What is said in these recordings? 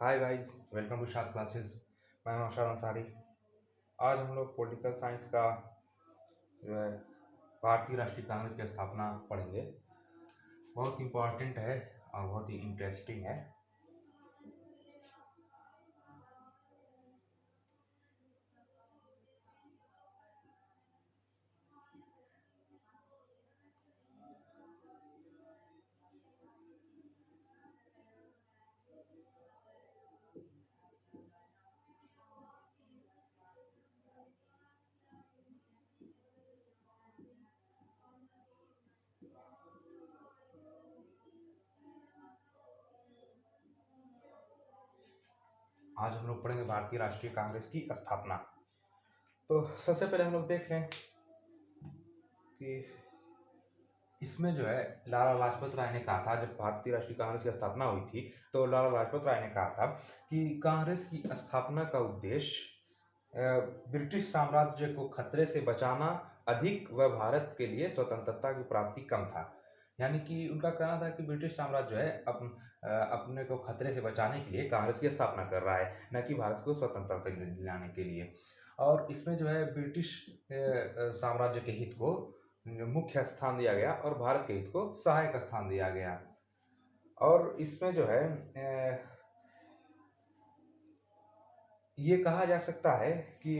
Hi guys, welcome to शाद classes. मैं हूं अशरफ अंसारी। आज हम लोग पॉलिटिकल साइंस का जो है भारतीय राष्ट्रीय कांग्रेस की स्थापना पढ़ेंगे। बहुत इम्पोर्टेंट है और बहुत ही इंटरेस्टिंग है। आज हम लोग पढ़ेंगे भारतीय राष्ट्रीय कांग्रेस की स्थापना। तो सबसे पहले हम लोग देख लें कि इसमें जो है लाला लाजपत राय ने कहा था, जब भारतीय राष्ट्रीय कांग्रेस की स्थापना हुई थी तो लाला लाजपत राय ने कहा था कि कांग्रेस की स्थापना का उद्देश्य ब्रिटिश साम्राज्य को खतरे से बचाना अधिक व भारत के लिए स्वतंत्रता की प्राप्ति कम था। यानी कि उनका कहना था कि ब्रिटिश साम्राज्य जो है अपने को खतरे से बचाने के लिए कांग्रेस की स्थापना कर रहा है, न कि भारत को स्वतंत्रता दिलाने के लिए। और इसमें जो है ब्रिटिश साम्राज्य के हित को मुख्य स्थान दिया गया और भारत के हित को सहायक स्थान दिया गया। और इसमें जो है ये कहा जा सकता है कि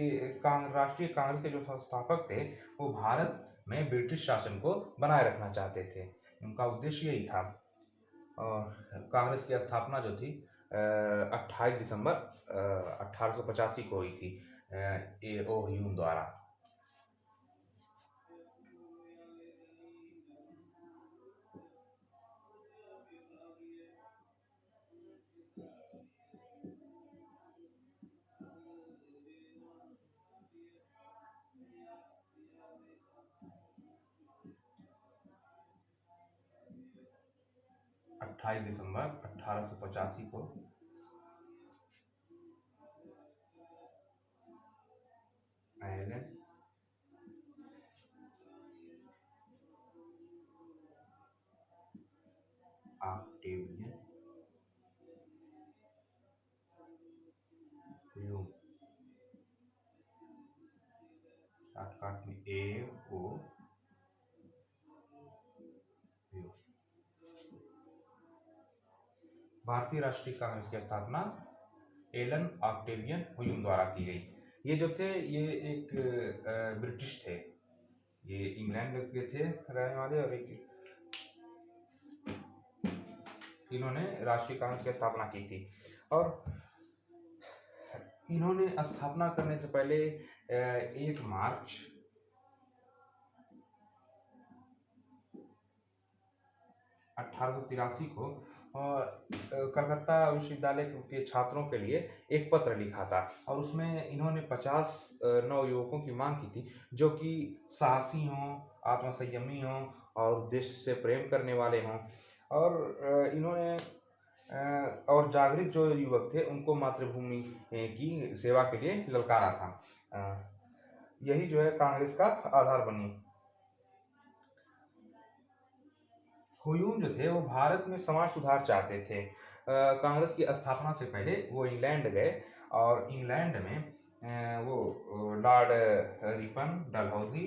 राष्ट्रीय कांग्रेस के जो संस्थापक थे वो भारत में ब्रिटिश शासन को बनाए रखना चाहते थे। उनका उद्देश्य यही था। और कांग्रेस की स्थापना जो थी 28 दिसंबर 1885 को हुई थी ए ओ ह्यूम द्वारा। अट्ठाईस दिसंबर 1885 को एलन ऑक्टेवियन ह्यूम, शॉर्टकट में ए ओ ह्यूम, भारतीय राष्ट्रीय कांग्रेस की स्थापना एलन ऑक्टेवियन ह्यूम द्वारा की गई। ये जो थे ये एक ब्रिटिश थे, ये इंग्लैंड के थे रहने वाले, और एक इन्होंने राष्ट्रीय कांग्रेस की स्थापना की थी। और इन्होंने स्थापना करने से पहले 1 मार्च 1883 को कलकत्ता विश्वविद्यालय के छात्रों के लिए एक पत्र लिखा था। और उसमें इन्होंने 50 नवयुवकों की मांग की थी जो कि साहसी हों, आत्मसंयमी हों और देश से प्रेम करने वाले हों। और इन्होंने और जागृत जो युवक थे उनको मातृभूमि की सेवा के लिए ललकारा था। यही जो है कांग्रेस का आधार बनी। ह्यूम जो थे वो भारत में समाज सुधार चाहते थे। कांग्रेस की स्थापना से पहले वो इंग्लैंड गए और इंग्लैंड में वो लॉर्ड रिपन डलहौजी,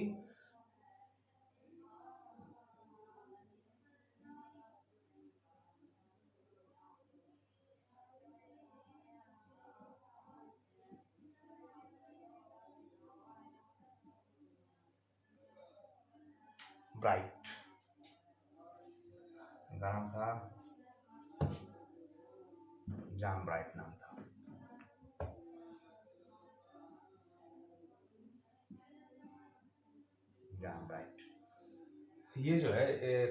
ब्राइट नाम था, जॉन ब्राइट नाम था। जॉन ब्राइट ये जो है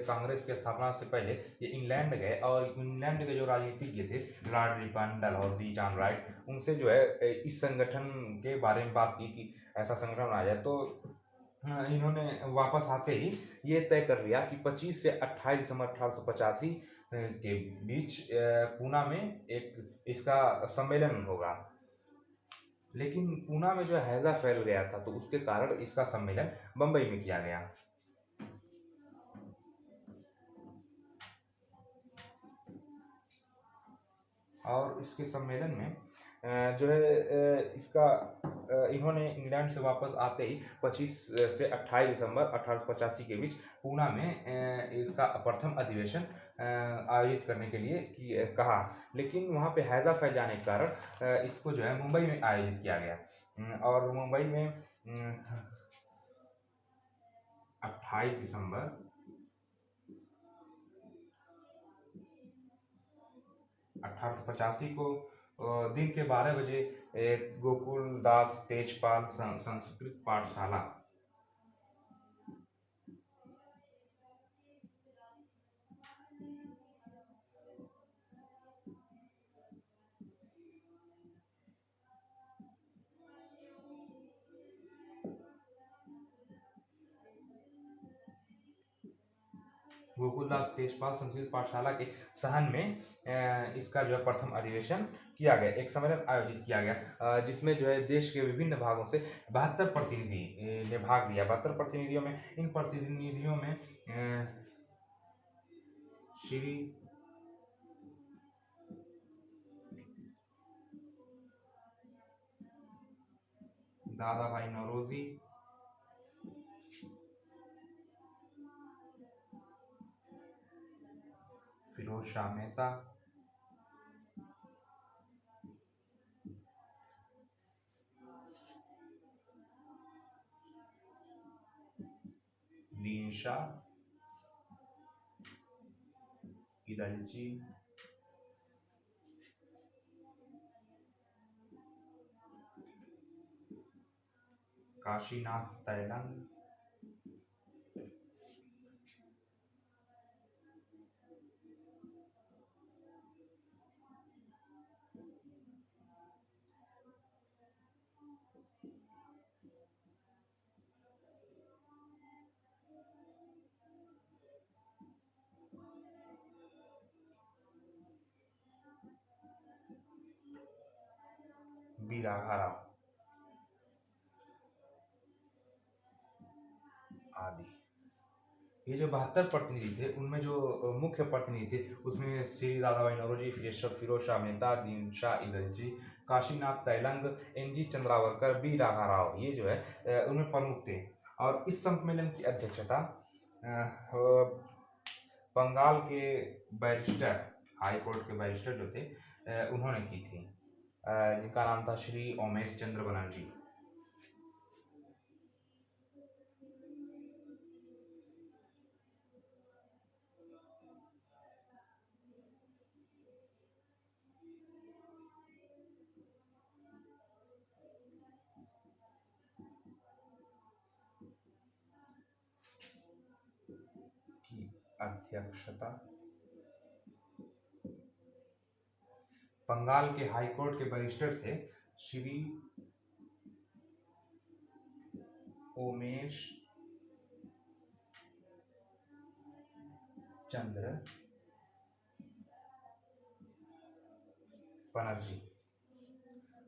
कांग्रेस की स्थापना से पहले ये इंग्लैंड गए और इंग्लैंड के जो राजनीतिज्ञ थे Lord Ripon, Dalhousie, John Wright, उनसे जो है इस संगठन के बारे में बात की कि ऐसा संगठन बनाया जाए। तो इन्होंने वापस आते ही ये तय कर लिया कि 25 से 28 दिसंबर 1885 के बीच पूना में एक इसका सम्मेलन होगा। लेकिन पूना में जो हैजा फैल गया था तो उसके कारण इसका सम्मेलन बम्बई में किया गया। और इसके सम्मेलन में जो है इसका इन्होंने इंग्लैंड से वापस आते ही 25 से 28 दिसंबर 1885 के बीच पूना में इसका प्रथम अधिवेशन आयोजित करने के लिए कहा, लेकिन वहाँ पे हैजा फैल जाने के कारण इसको जो है मुंबई में आयोजित किया गया। और मुंबई में 28 दिसंबर 1885 को दिन के 12 बजे गोकुल दास तेजपाल संस्कृत पाठशाला गोकुलदास तेजपाल संस्कृत पाठशाला के सहन में इसका जो है प्रथम अधिवेशन किया गया, एक सम्मेलन आयोजित किया गया, जिसमें जो है देश के विभिन्न भागों से 72 प्रतिनिधि ने भाग लिया। 72 प्रतिनिधियों में, इन प्रतिनिधियों में श्री दादा भाई नौरोजी, फिरोज शाह मेहता, दीन शाह, खिलजी, काशीनाथ तैलंग, बी राघाराव आदि। ये जो 72 प्रतिनिधि थे, उनमें जो मुख्य प्रतिनिधि थे उसमें श्री दादा भाई नौरोजी, फिरोज शाह मेहता, दीन शाह खिलजी, काशीनाथ तैलंग, एन.जी. चंद्रावरकर, बी राघाराव, ये जो है उनमें प्रमुख थे। और इस सम्मेलन की अध्यक्षता बंगाल के बैरिस्टर, हाई कोर्ट के बैरिस्टर जो थे उन्होंने की थी, जिनका नाम था श्री उमेश चंद्र बनर्जी। अध्यक्षता बंगाल के हाई कोर्ट के बैरिस्टर थे श्री उमेश चंद्र बनर्जी,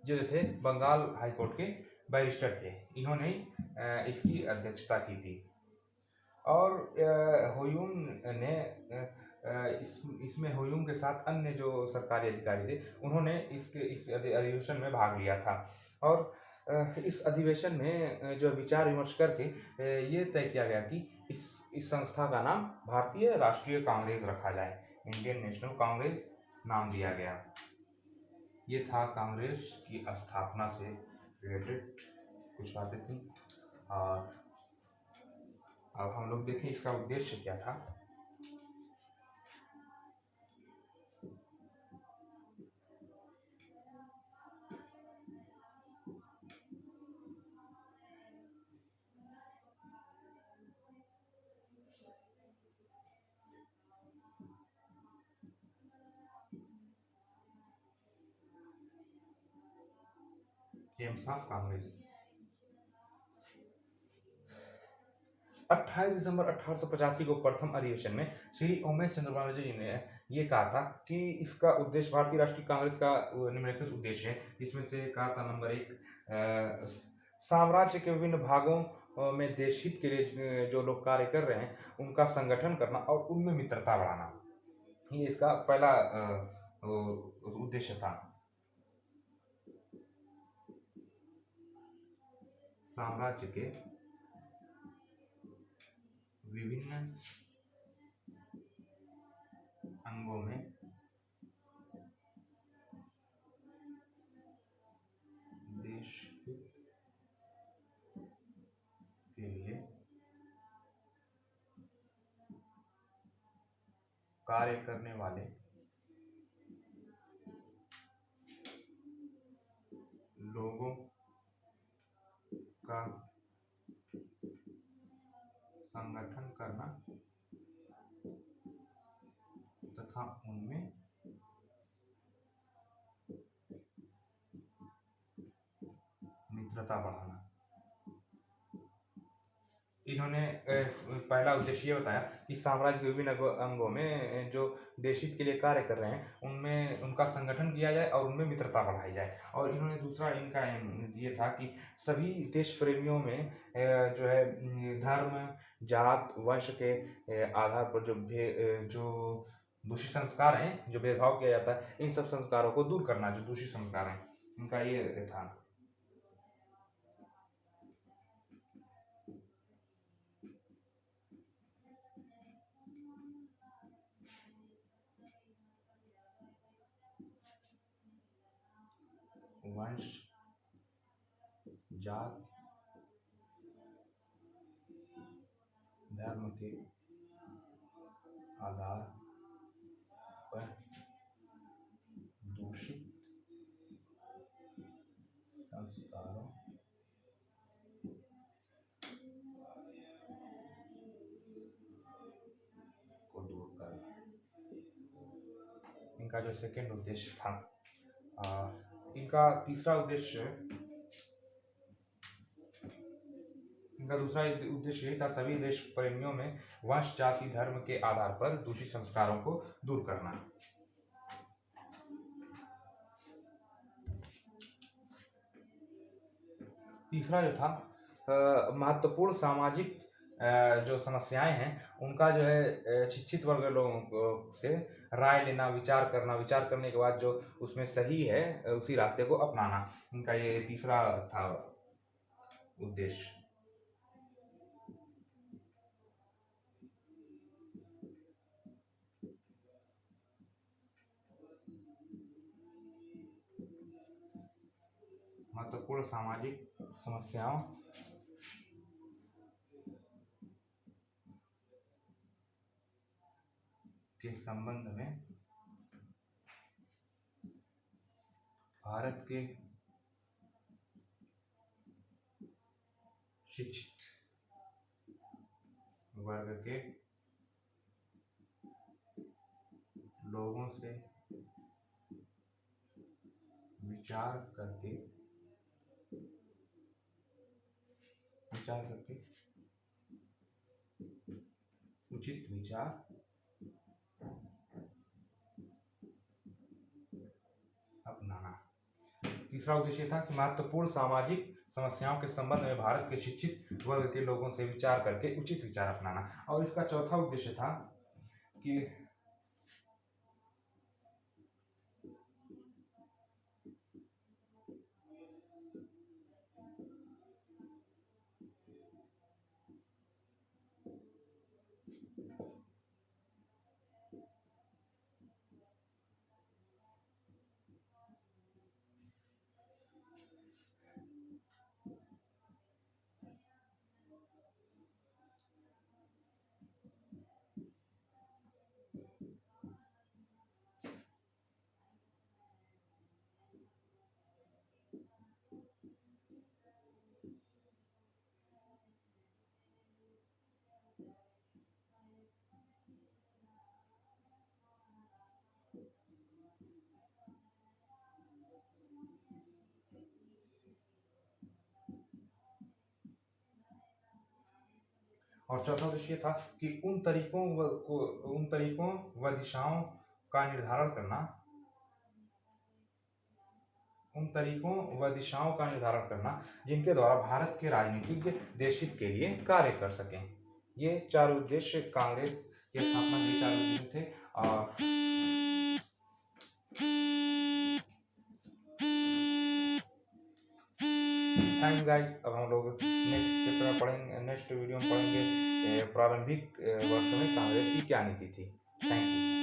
जो थे बंगाल हाई कोर्ट के बैरिस्टर थे, इन्होंने इसकी अध्यक्षता की थी। और हुयूम ने इसमें हुयूम के साथ अन्य जो सरकारी अधिकारी थे उन्होंने इस अधिवेशन में भाग लिया था। और इस अधिवेशन में जो विचार विमर्श करके ये तय किया गया कि इस संस्था का नाम भारतीय राष्ट्रीय कांग्रेस रखा जाए, इंडियन नेशनल कांग्रेस नाम दिया गया। ये था कांग्रेस की स्थापना से रिलेटेड कुछ बातें थी। और अब हम लोग देखें इसका उद्देश्य क्या था। एम्स ऑफ कांग्रेस 28 दिसंबर 1885 को प्रथम अधिवेशन में श्री उमेश चंद्र बनर्जी जी ने ये कहा था कि इसका उद्देश्य भारतीय राष्ट्रीय कांग्रेस का निम्नलिखित उद्देश्य है, जिसमें से कहा था नंबर 1, साम्राज्य के विभिन्न भागों में देश हित के लिए जो लोग कार्य कर रहे हैं उनका संगठन करना और उनमें मित्रता बढ़ाना। ये इसका पहला उद्देश्य था। साम्राज्य के विभिन्न अंगों में देश हित के लिए कार्य करने वाले लोगों का संगठन करना तथा उनमें मित्रता बढ़ाना। इन्होंने पहला उद्देश्य ये बताया कि साम्राज्य के विभिन्न अंगों में जो देश हित के लिए कार्य कर रहे हैं उनमें उनका संगठन किया जाए और उनमें मित्रता बढ़ाई जाए। और इन्होंने दूसरा इनका ये था कि सभी देश प्रेमियों में जो है धर्म, जात, वंश के आधार पर जो दूषित संस्कार हैं, जो भेदभाव किया जाता है, इन सब संस्कारों को दूर करना, जो दूषित संस्कार हैं, इनका ये था। वंश, जात, धर्म के आधार पर दूषित संस्कारों को दूर करना, इनका जो सेकेंड उद्देश्य था। इनका दूसरा उद्देश्य यही था, सभी देश प्रेमियों में वंश, जाति, धर्म के आधार पर दूषित संस्कारों को दूर करना। तीसरा जो था, महत्वपूर्ण सामाजिक जो समस्याएं हैं उनका जो है शिक्षित वर्ग लोगों से राय लेना, विचार करना, विचार करने के बाद जो उसमें सही है उसी रास्ते को अपनाना, इनका ये तीसरा था उद्देश्य। महत्वपूर्ण सामाजिक समस्याओं के संबंध में भारत के शिक्षित वर्ग के लोगों से विचार करके उचित विचार अपनाना। तीसरा उद्देश्य था कि महत्वपूर्ण सामाजिक समस्याओं के संबंध में भारत के शिक्षित वर्ग के लोगों से विचार करके उचित विचार अपनाना। और इसका चौथा उद्देश्य था कि और चौथा उद्देश्य था कि उन तरीकों व दिशाओं का निर्धारण करना जिनके द्वारा भारत के राजनीतिज्ञ देश हित के लिए कार्य कर सकें। ये चार उद्देश्य कांग्रेस की स्थापना के चार उद्देश्य थे। और थैंक गाइस। अब हम लोग नेक्स्ट चैप्टर में पढ़ेंगे, नेक्स्ट वीडियो में पढ़ेंगे प्रारंभिक वर्ष में कांग्रेस की क्या नीति थी। Thank you.